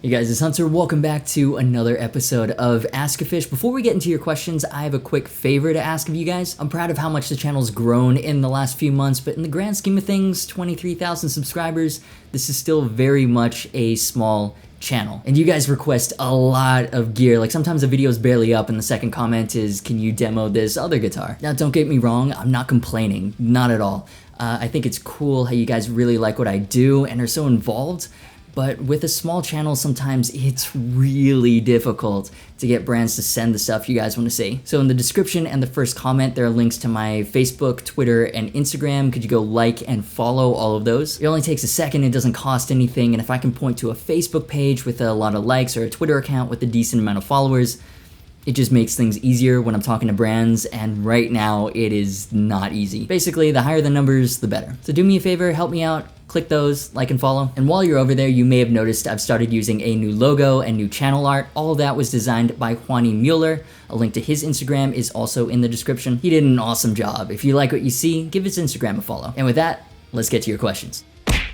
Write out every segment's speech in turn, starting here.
Hey guys, it's Hunter. Welcome back to another episode of Ask-a-Fish. Before we get into your questions, I have a quick favor to ask of you guys. I'm proud of how much the channel's grown in the last few months, but in the grand scheme of things, 23,000 subscribers, this is still very much a small channel. And you guys request a lot of gear. Like sometimes the video is barely up and the second comment is, can you demo this other guitar? Now don't get me wrong, I'm not complaining, not at all. I think it's cool how you guys really like what I do and are so involved. But with a small channel, sometimes it's really difficult to get brands to send the stuff you guys want to see. So in the description and the first comment, there are links to my Facebook, Twitter, and Instagram. Could you go like and follow all of those? It only takes a second, it doesn't cost anything, and if I can point to a Facebook page with a lot of likes or a Twitter account with a decent amount of followers, it just makes things easier when I'm talking to brands, and right now it is not easy. Basically, the higher the numbers, the better. So do me a favor, help me out, click those, like and follow. And while you're over there, you may have noticed I've started using a new logo and new channel art. All of that was designed by Juani Mueller. A link to his Instagram is also in the description. He did an awesome job. If you like what you see, give his Instagram a follow. And with that, let's get to your questions.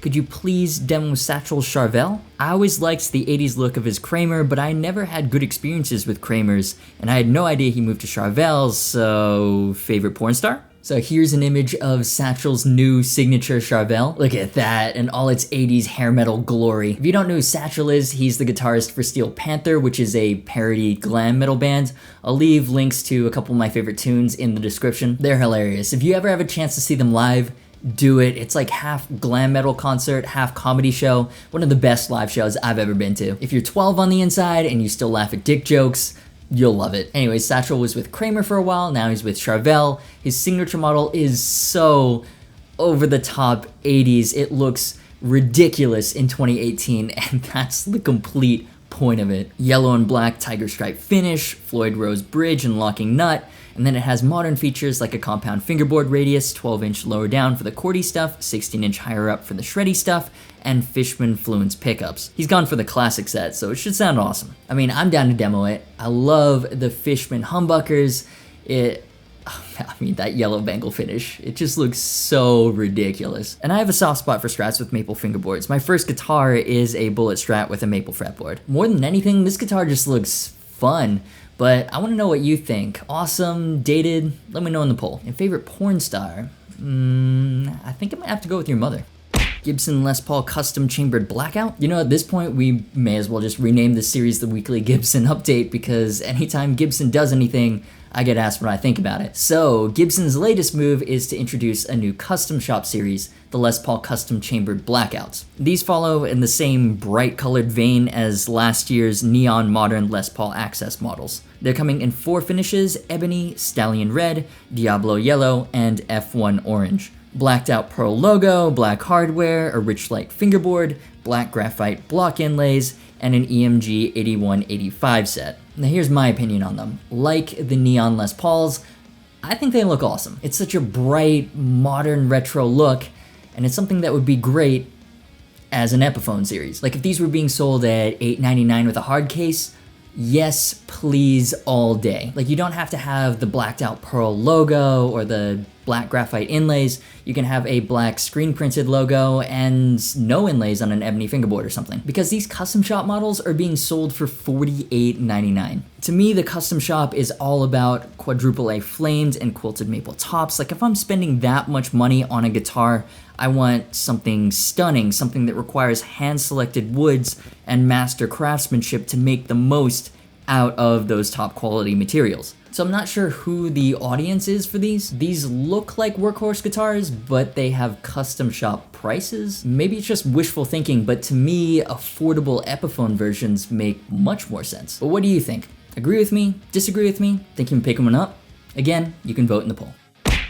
Could you please demo Satchel's Charvel? I always liked the 80s look of his Kramer, but I never had good experiences with Kramers, and I had no idea he moved to Charvel, so favorite porn star? So here's an image of Satchel's new signature Charvel. Look at that, and all its 80s hair metal glory. If you don't know who Satchel is, he's the guitarist for Steel Panther, which is a parody glam metal band. I'll leave links to a couple of my favorite tunes in the description. They're hilarious. If you ever have a chance to see them live, do it. It's like half glam metal concert, half comedy show. One of the best live shows I've ever been to. If you're 12 on the inside and you still laugh at dick jokes, you'll love it. Anyway, Satchel was with Kramer for a while, now he's with Charvel. His signature model is so over the top 80s. It looks ridiculous in 2018, and that's the complete point of it. Yellow and black tiger stripe finish, Floyd Rose bridge and locking nut, and then it has modern features like a compound fingerboard radius, 12-inch lower down for the chordy stuff, 16-inch higher up for the shreddy stuff, and Fishman Fluence pickups. He's gone for the classic set, so it should sound awesome. I mean, I'm down to demo it. I love the Fishman humbuckers. That yellow bangle finish, it just looks so ridiculous. And I have a soft spot for strats with maple fingerboards. My first guitar is a bullet strat with a maple fretboard. More than anything, this guitar just looks fun. But I want to know what you think. Awesome, dated, let me know in the poll. And favorite porn star? I think I might have to go with your mother. Gibson Les Paul custom chambered Blackout? You know, at this point, we may as well just rename this series the Weekly Gibson Update, because anytime Gibson does anything, I get asked what I think about it. So, Gibson's latest move is to introduce a new custom shop series, the Les Paul custom chambered Blackouts. These follow in the same bright colored vein as last year's neon modern Les Paul Access models. They're coming in 4 finishes: ebony, stallion red, Diablo yellow, and F1 orange. Blacked out pearl logo, black hardware, a rich light fingerboard, black graphite block inlays, and an EMG 8185 set. Now here's my opinion on them. Like the neon Les Pauls, I think they look awesome. It's such a bright, modern retro look, and it's something that would be great as an Epiphone series. Like if these were being sold at $8.99 with a hard case, yes, please, all day. Like you don't have to have the blacked out pearl logo or the black graphite inlays. You can have a black screen printed logo and no inlays on an ebony fingerboard or something. Because these custom shop models are being sold for $48.99. To me, the custom shop is all about quadruple A flamed and quilted maple tops. Like if I'm spending that much money on a guitar, I want something stunning, something that requires hand-selected woods and master craftsmanship to make the most out of those top quality materials. So I'm not sure who the audience is for these. These look like workhorse guitars, but they have custom shop prices. Maybe it's just wishful thinking, but to me, affordable Epiphone versions make much more sense. But what do you think? Agree with me? Disagree with me? Think you can pick one up? Again, you can vote in the poll.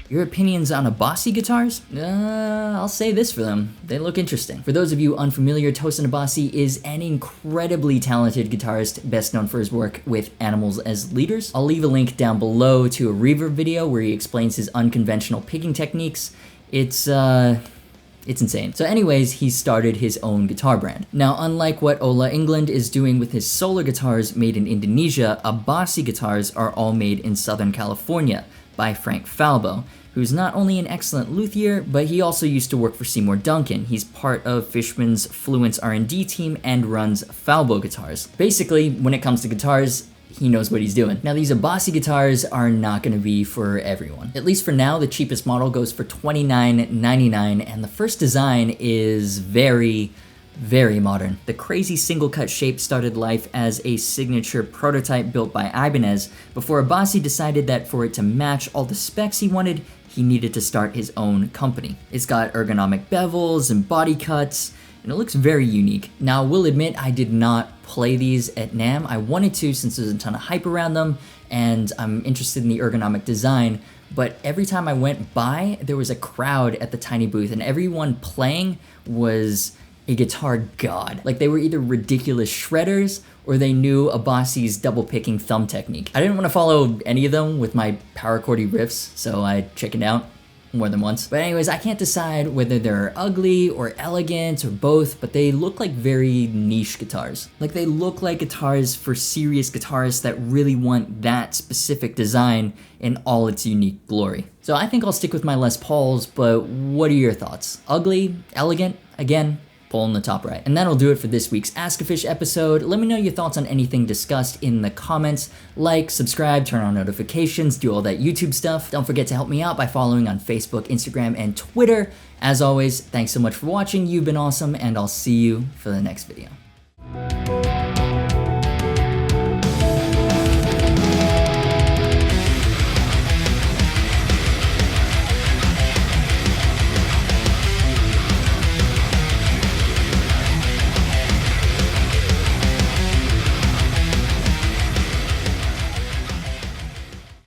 Your opinions on Abasi guitars? I'll say this for them. They look interesting. For those of you unfamiliar, Tosin Abasi is an incredibly talented guitarist, best known for his work with animals as leaders. I'll leave a link down below to a reverb video where he explains his unconventional picking techniques. It's insane. So anyways, he started his own guitar brand. Now, unlike what Ola England is doing with his solar guitars made in Indonesia, Abasi guitars are all made in Southern California by Frank Falbo, who's not only an excellent luthier, but he also used to work for Seymour Duncan. He's part of Fishman's Fluence R&D team and runs Falbo Guitars. Basically, when it comes to guitars, he knows what he's doing. Now, these Abasi guitars are not going to be for everyone. At least for now, the cheapest model goes for $29.99, and the first design is very modern. The crazy single cut shape started life as a signature prototype built by Ibanez before Abasi decided that for it to match all the specs he wanted, he needed to start his own company. It's got ergonomic bevels and body cuts, and it looks very unique. Now, I will admit I did not play these at NAMM. I wanted to since there's a ton of hype around them, and I'm interested in the ergonomic design, but every time I went by, there was a crowd at the tiny booth, and everyone playing was a guitar god. Like, they were either ridiculous shredders or they knew Abasi's double picking thumb technique. I didn't want to follow any of them with my power chordy riffs, so I chickened out more than once. But anyways, I can't decide whether they're ugly or elegant or both, but they look like very niche guitars. Like, they look like guitars for serious guitarists that really want that specific design in all its unique glory. So I think I'll stick with my Les Pauls, but what are your thoughts? Ugly? Elegant? Again, poll in the top right. And that'll do it for this week's Ask-a-Fish episode. Let me know your thoughts on anything discussed in the comments. Like, subscribe, turn on notifications, do all that YouTube stuff. Don't forget to help me out by following on Facebook, Instagram, and Twitter. As always, thanks so much for watching. You've been awesome, and I'll see you for the next video.